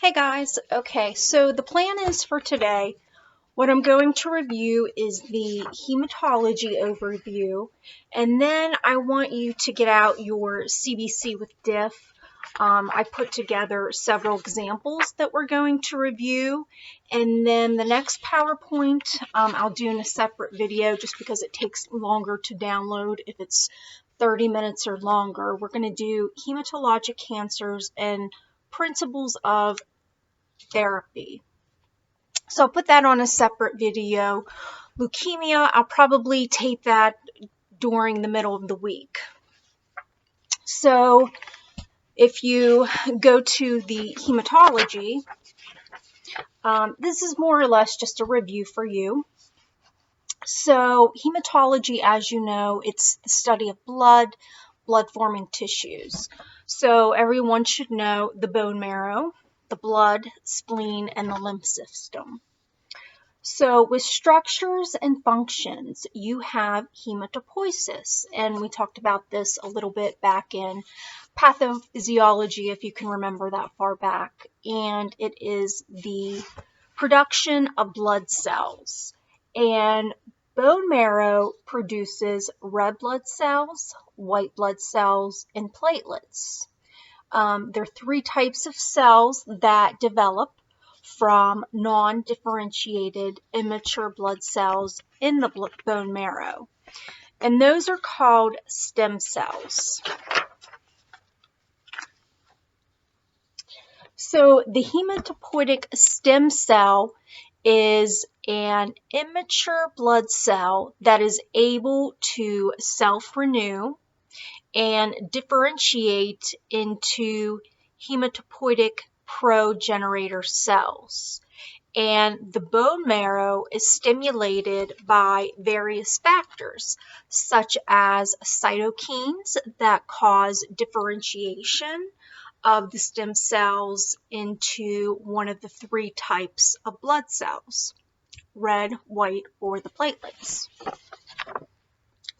Hey guys, okay, so the plan is for today, what I'm going to review is the hematology overview, and then I want you to get out your CBC with diff. I put together several examples that we're going to review, and then the next PowerPoint I'll do in a separate video just because it takes longer to download if it's 30 minutes or longer. We're going to do hematologic cancers and principles of therapy. So I'll put that on a separate video. Leukemia, I'll probably tape that during the middle of the week. So if you go to the hematology, this is more or less just a review for you. So hematology, as you know, it's the study of blood-forming tissues. So everyone should know the bone marrow, the blood, spleen, and the lymph system. So with structures and functions, you have hematopoiesis, and we talked about this a little bit back in pathophysiology, if you can remember that far back, and it is the production of blood cells. And bone marrow produces red blood cells, white blood cells, and platelets. There are three types of cells that develop from non-differentiated immature blood cells in the bone marrow. And those are called stem cells. So the hematopoietic stem cell is an immature blood cell that is able to self-renew and differentiate into hematopoietic progenitor cells. And the bone marrow is stimulated by various factors, such as cytokines that cause differentiation of the stem cells into one of the three types of blood cells, red, white, or the platelets.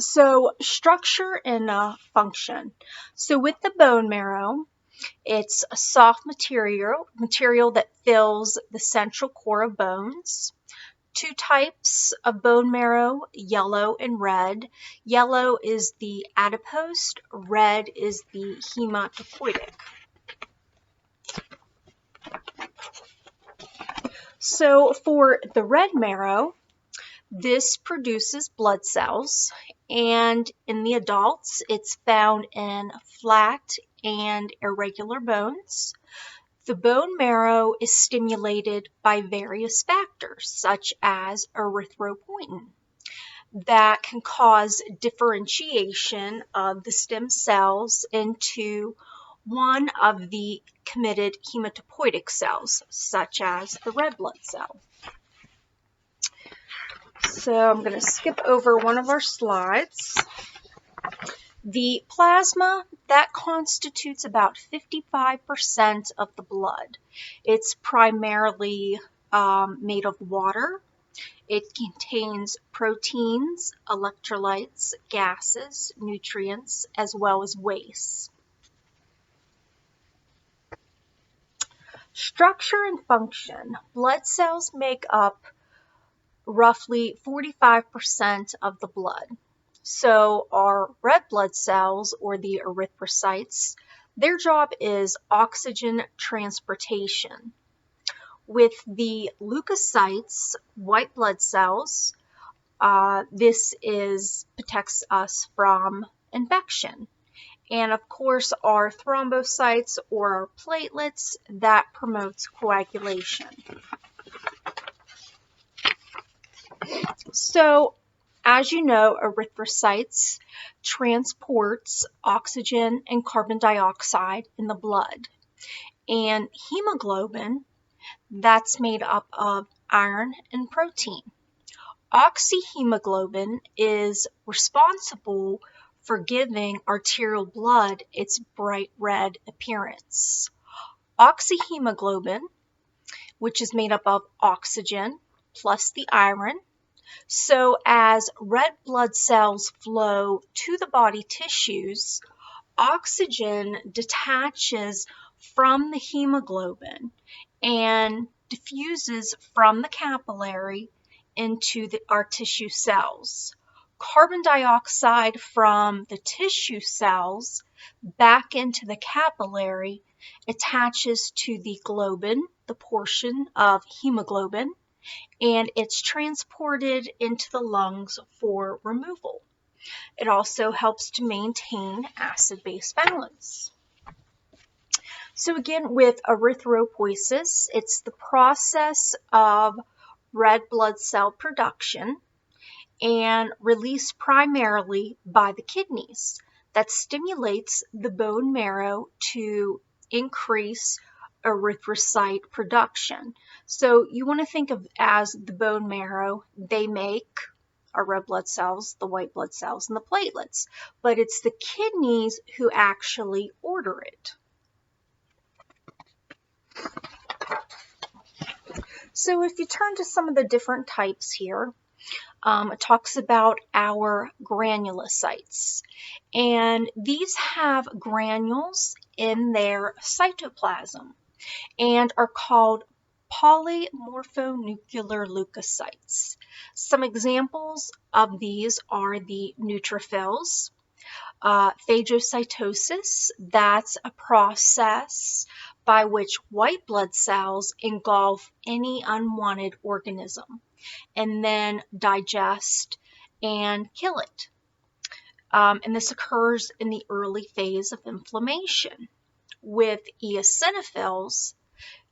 So structure and function. So with the bone marrow, it's a soft material that fills the central core of bones. Two types of bone marrow, yellow and red. Yellow is the adipose, red is the hematopoietic. So for the red marrow, this produces blood cells, and in the adults, it's found in flat and irregular bones. The bone marrow is stimulated by various factors, such as erythropoietin, that can cause differentiation of the stem cells into one of the committed hematopoietic cells, such as the red blood cell. So I'm going to skip over one of our slides. The plasma, that constitutes about 55% of the blood. It's primarily made of water. It contains proteins, electrolytes, gases, nutrients, as well as waste. Structure and function. Blood cells make up roughly 45% of the blood. So our red blood cells, or the erythrocytes, their job is oxygen transportation. With the leukocytes, white blood cells, this protects us from infection. And of course our thrombocytes, or our platelets, that promotes coagulation. So, as you know, erythrocytes transports oxygen and carbon dioxide in the blood. And hemoglobin, that's made up of iron and protein. Oxyhemoglobin is responsible for giving arterial blood its bright red appearance. Oxyhemoglobin, which is made up of oxygen plus the iron. So as red blood cells flow to the body tissues, oxygen detaches from the hemoglobin and diffuses from the capillary into our tissue cells. Carbon dioxide from the tissue cells back into the capillary attaches to the globin, the portion of hemoglobin, and it's transported into the lungs for removal. It also helps to maintain acid-base balance. So again, with erythropoiesis, it's the process of red blood cell production and released primarily by the kidneys that stimulates the bone marrow to increase erythrocyte production. So you want to think of as the bone marrow, they make our red blood cells, the white blood cells, and the platelets, but it's the kidneys who actually order it. So if you turn to some of the different types here, it talks about our granulocytes. And these have granules in their cytoplasm and are called polymorphonuclear leukocytes. Some examples of these are the neutrophils, phagocytosis, that's a process by which white blood cells engulf any unwanted organism and then digest and kill it. And this occurs in the early phase of inflammation. With eosinophils,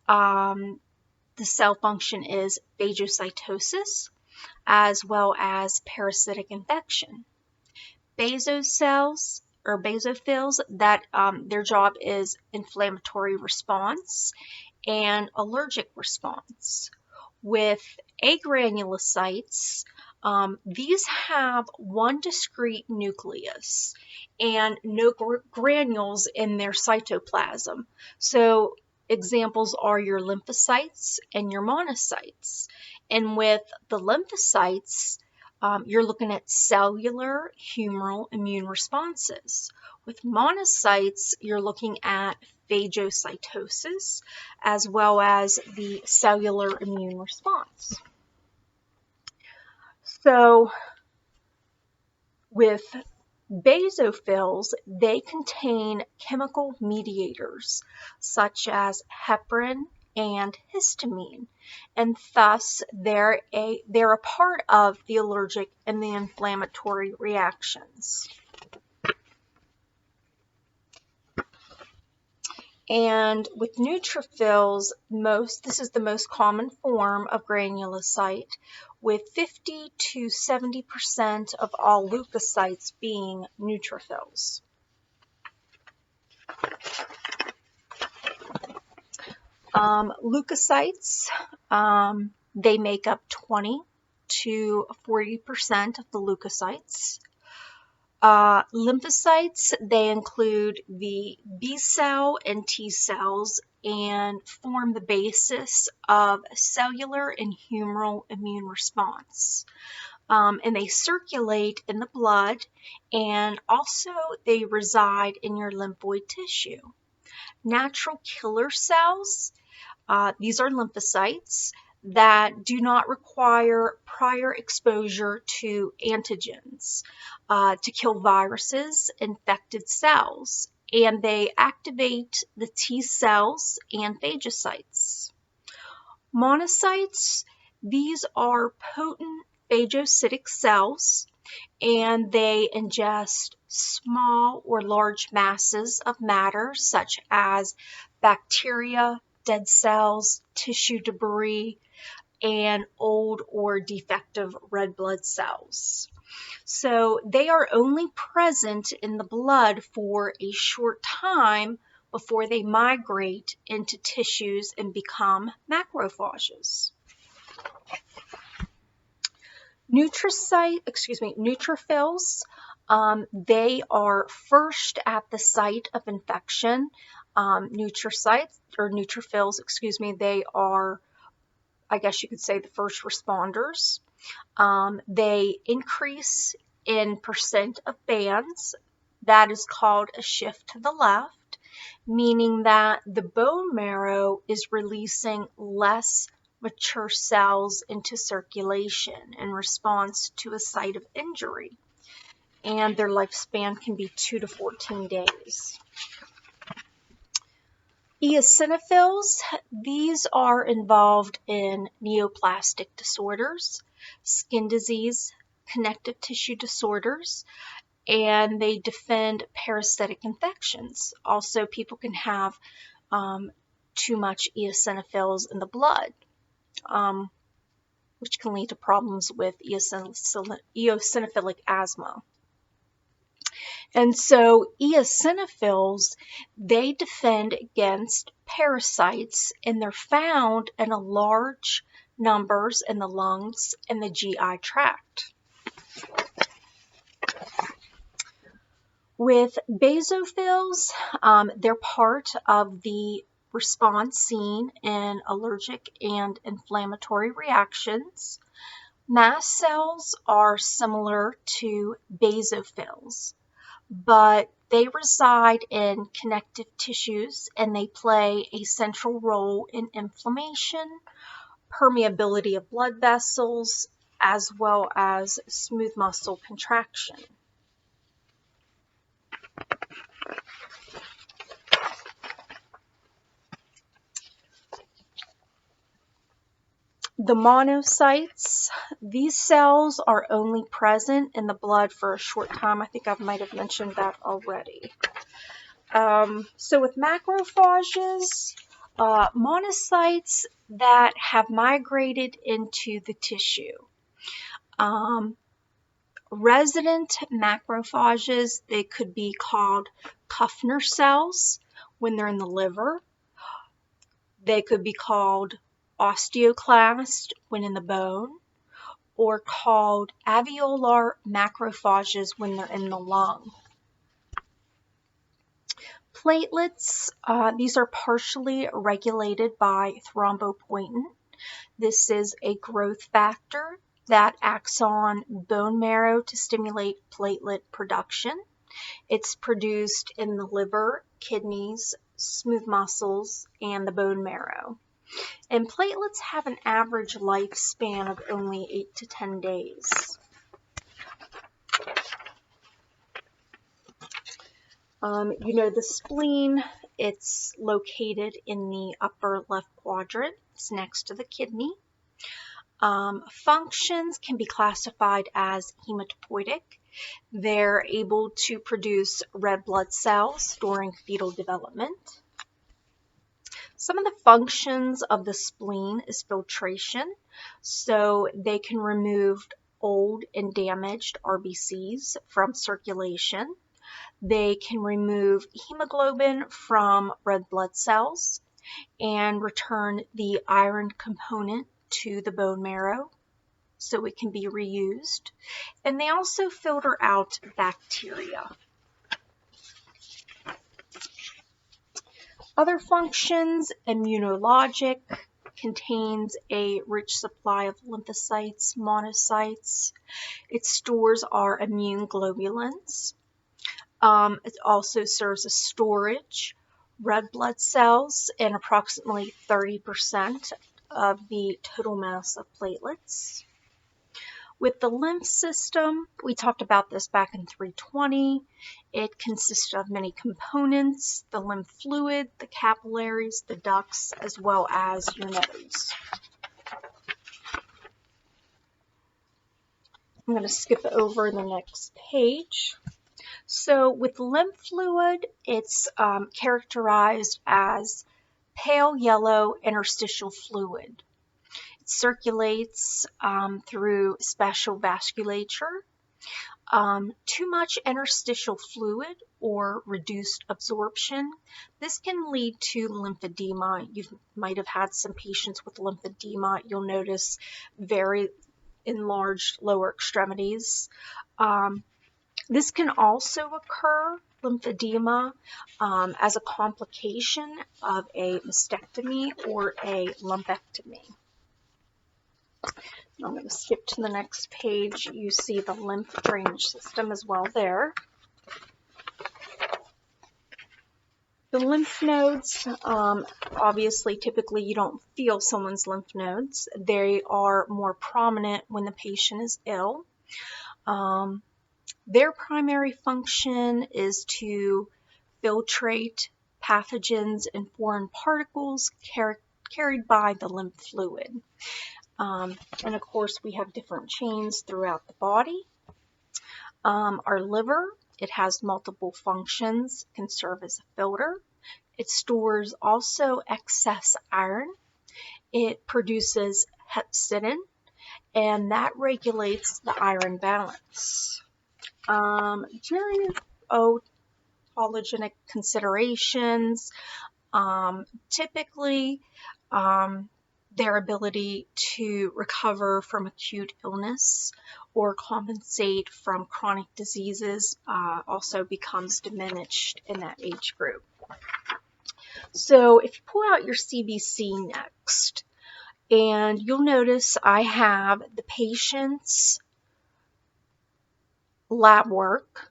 the cell function is phagocytosis as well as parasitic infection. Basophils, that their job is inflammatory response and allergic response. With agranulocytes, these have one discrete nucleus and no granules in their cytoplasm. So examples are your lymphocytes and your monocytes. And with the lymphocytes, you're looking at cellular humoral immune responses. With monocytes, you're looking at phagocytosis as well as the cellular immune response. So with basophils, they contain chemical mediators such as heparin and histamine, and thus they're a part of the allergic and the inflammatory reactions. And with neutrophils, this is the most common form of granulocyte, with 50 to 70% of all leukocytes being neutrophils. Leukocytes, they make up 20 to 40% of the leukocytes. Lymphocytes, they include the B cell and T cells and form the basis of cellular and humoral immune response. And they circulate in the blood, and also they reside in your lymphoid tissue. Natural killer cells, these are lymphocytes that do not require prior exposure to antigens to kill viruses, infected cells, and they activate the T cells and phagocytes. Monocytes, these are potent phagocytic cells, and they ingest small or large masses of matter such as bacteria, dead cells, tissue debris, and old or defective red blood cells. So they are only present in the blood for a short time before they migrate into tissues and become macrophages. Neutrophils, they are first at the site of infection. Neutrophils, they are, I guess you could say, the first responders. They increase in percent of bands. That is called a shift to the left. meaning that the bone marrow is releasing less mature cells into circulation in response to a site of injury, and their lifespan can be 2 to 14 days. Eosinophils, these are involved in neoplastic disorders, skin disease, connective tissue disorders, and they defend parasitic infections. Also, people can have too much eosinophils in the blood, which can lead to problems with eosinophilic asthma. And so eosinophils, they defend against parasites, and they're found in a large numbers in the lungs and the GI tract. With basophils, they're part of the response seen in allergic and inflammatory reactions. Mast cells are similar to basophils, but they reside in connective tissues and they play a central role in inflammation, permeability of blood vessels, as well as smooth muscle contraction. The monocytes, these cells are only present in the blood for a short time. I think I might have mentioned that already. So with macrophages, monocytes that have migrated into the tissue. Resident macrophages, they could be called Kuffner cells when they're in the liver. They could be called osteoclast when in the bone, or called alveolar macrophages when they're in the lung. Platelets, these are partially regulated by thrombopoietin. This is a growth factor that acts on bone marrow to stimulate platelet production. It's produced in the liver, kidneys, smooth muscles, and the bone marrow. And platelets have an average lifespan of only 8 to 10 days. The spleen, it's located in the upper left quadrant. It's next to the kidney. Functions can be classified as hematopoietic. They're able to produce red blood cells during fetal development. Some of the functions of the spleen is filtration, so they can remove old and damaged RBCs from circulation. They can remove hemoglobin from red blood cells and return the iron component to the bone marrow so it can be reused. And they also filter out bacteria. Other functions, immunologic, contains a rich supply of lymphocytes, monocytes. Its stores are immune globulins. It also serves as storage, red blood cells, and approximately 30% of the total mass of platelets. With the lymph system, we talked about this back in 320. It consists of many components: the lymph fluid, the capillaries, the ducts, as well as your nodes. I'm going to skip over the next page. So with lymph fluid, it's characterized as pale yellow interstitial fluid. It circulates through special vasculature. Too much interstitial fluid or reduced absorption, this can lead to lymphedema. You might have had some patients with lymphedema. You'll notice very enlarged lower extremities. This can also occur, lymphedema, as a complication of a mastectomy or a lumpectomy. I'm going to skip to the next page. You see the lymph drainage system as well there. The lymph nodes, obviously, typically you don't feel someone's lymph nodes. They are more prominent when the patient is ill. Their primary function is to filtrate pathogens and foreign particles carried by the lymph fluid. And of course, we have different chains throughout the body. Our liver, it has multiple functions, can serve as a filter. It stores also excess iron. It produces hepcidin, and that regulates the iron balance. Gerontogenic considerations, typically their ability to recover from acute illness or compensate from chronic diseases also becomes diminished in that age group. So if you pull out your CBC next, and you'll notice I have the patient's lab work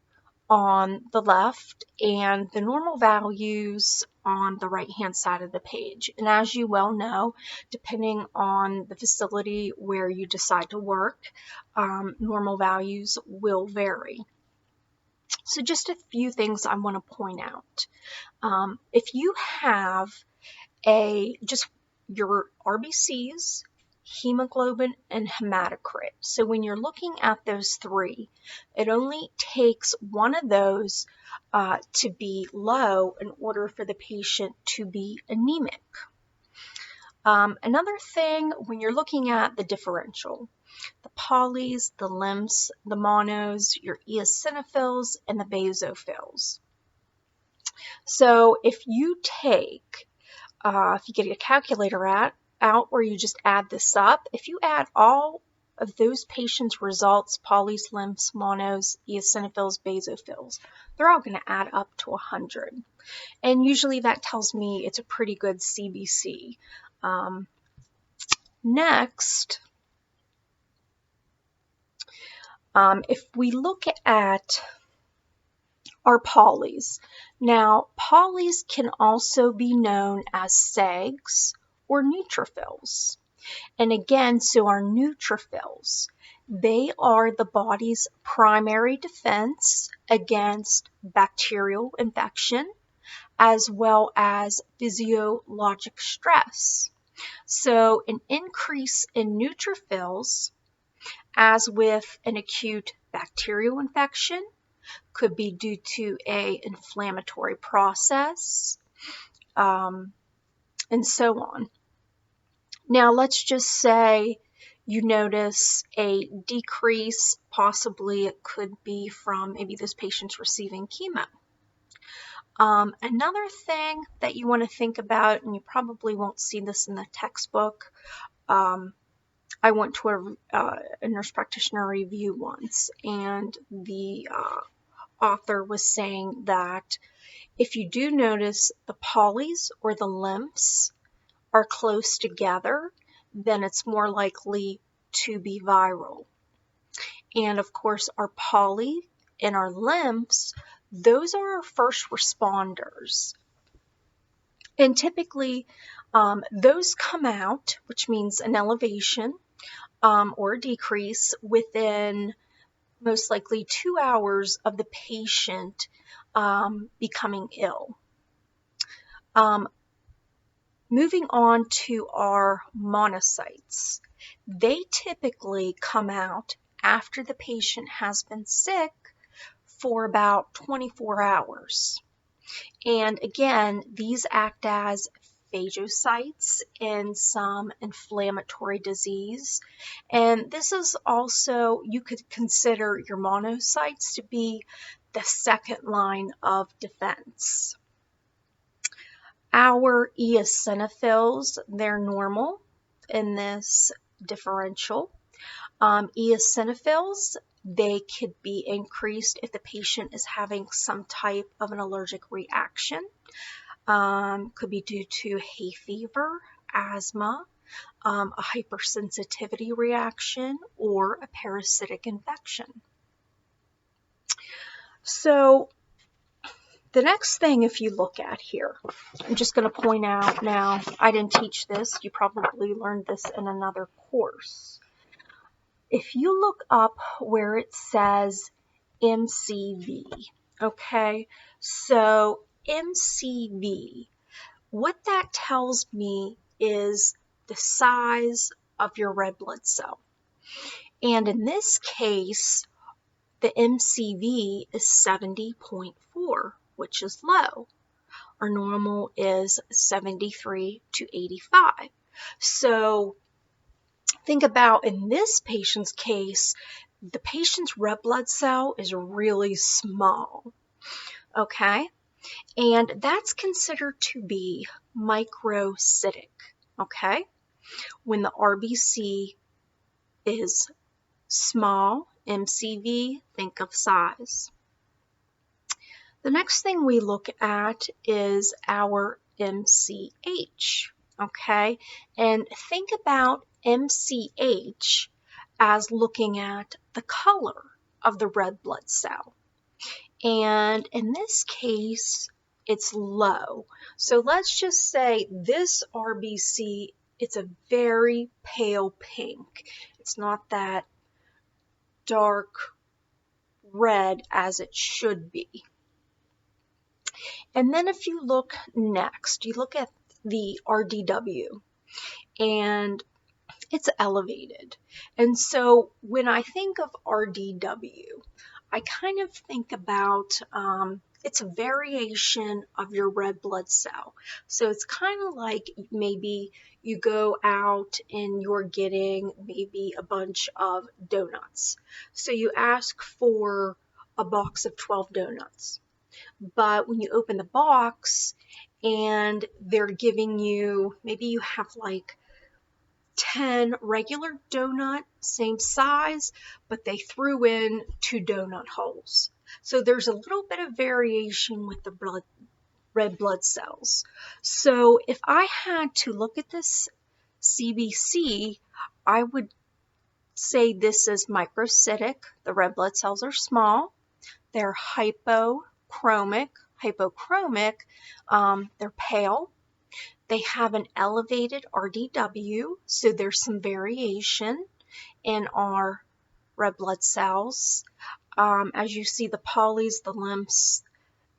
on the left and the normal values on the right hand side of the page. And as you well know, depending on the facility where you decide to work, normal values will vary. So just a few things I want to point out. If you have just your RBCs, hemoglobin, and hematocrit. So when you're looking at those three, it only takes one of those to be low in order for the patient to be anemic. Another thing, when you're looking at the differential, the polys, the lymphs, the monos, your eosinophils, and the basophils. So if you take if you get a calculator out or you just add this up, if you add all of those patients' results, polys, lymphs, monos, eosinophils, basophils, they're all going to add up to 100. And usually that tells me it's a pretty good CBC. Next, if we look at our polys. Now, polys can also be known as SAGs or neutrophils. And again, so our neutrophils, they are the body's primary defense against bacterial infection as well as physiologic stress. So an increase in neutrophils, as with an acute bacterial infection, could be due to an inflammatory process, and so on. Now, let's just say you notice a decrease, possibly it could be from maybe this patient's receiving chemo. Another thing that you want to think about, and you probably won't see this in the textbook, I went to a nurse practitioner review once, and the author was saying that if you do notice the polys or the lymphs are close together, then it's more likely to be viral. And of course, our poly and our lymphs, those are our first responders. And typically, those come out, which means an elevation or a decrease within most likely 2 hours of the patient becoming ill. Moving on to our monocytes. They typically come out after the patient has been sick for about 24 hours. And again, these act as phagocytes in some inflammatory disease. And this is also, you could consider your monocytes to be the second line of defense. Our eosinophils, they're normal in this differential. Eosinophils, they could be increased if the patient is having some type of an allergic reaction. Could be due to hay fever, asthma, a hypersensitivity reaction, or a parasitic infection. So the next thing, if you look at here, I'm just going to point out now, I didn't teach this. You probably learned this in another course. If you look up where it says MCV, okay, so MCV, what that tells me is the size of your red blood cell. And in this case, the MCV is 70.4, which is low. Our normal is 73 to 85. So think about in this patient's case, the patient's red blood cell is really small, okay? And that's considered to be microcytic, okay? When the RBC is small, MCV, think of size. The next thing we look at is our MCH, okay? And think about MCH as looking at the color of the red blood cell. And in this case, it's low. So let's just say this RBC, it's a very pale pink. It's not that dark red as it should be. And then if you look next, you look at the RDW, and it's elevated. And so when I think of RDW, I kind of think about it's a variation of your red blood cell. So it's kind of like maybe you go out and you're getting maybe a bunch of donuts. So you ask for a box of 12 donuts. But when you open the box and they're giving you, maybe you have like 10 regular donut, same size, but they threw in 2 donut holes. So there's a little bit of variation with the red blood cells. So if I had to look at this CBC, I would say this is microcytic. The red blood cells are small. They're hypochromic, they're pale. They have an elevated RDW, so there's some variation in our red blood cells. As you see, the polys, the lymphs,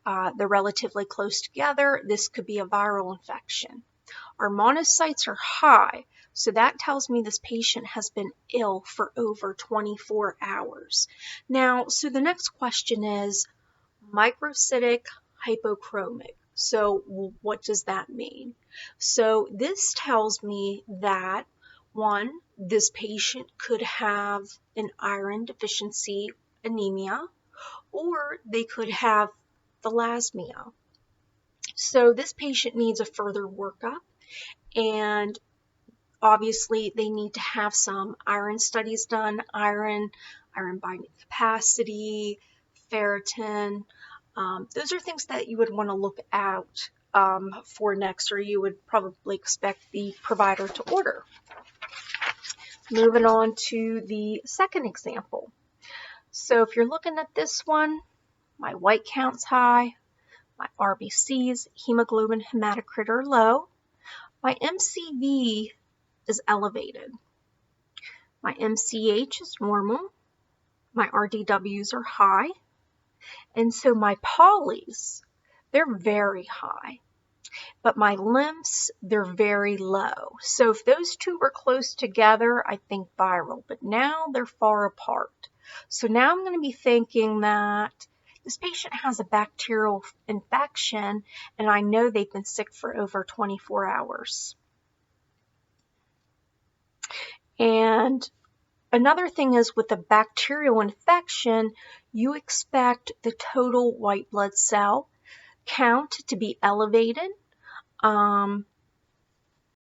they're relatively close together. This could be a viral infection. Our monocytes are high, so that tells me this patient has been ill for over 24 hours. Now, so the next question is microcytic, hypochromic. So what does that mean? So this tells me that, one, this patient could have an iron deficiency anemia, or they could have thalassemia. So this patient needs a further workup, and obviously they need to have some iron studies done, iron binding capacity, ferritin. Those are things that you would want to look out for next, or you would probably expect the provider to order. Moving on to the second example. So if you're looking at this one, my white count's high, my RBCs, hemoglobin, hematocrit are low, my MCV is elevated, my MCH is normal, my RDWs are high, and so my polys, they're very high, but my lymphs, they're very low. So if those two were close together, I think viral, but now they're far apart. So now I'm going to be thinking that this patient has a bacterial infection, and I know they've been sick for over 24 hours. And another thing is with a bacterial infection, you expect the total white blood cell count to be elevated.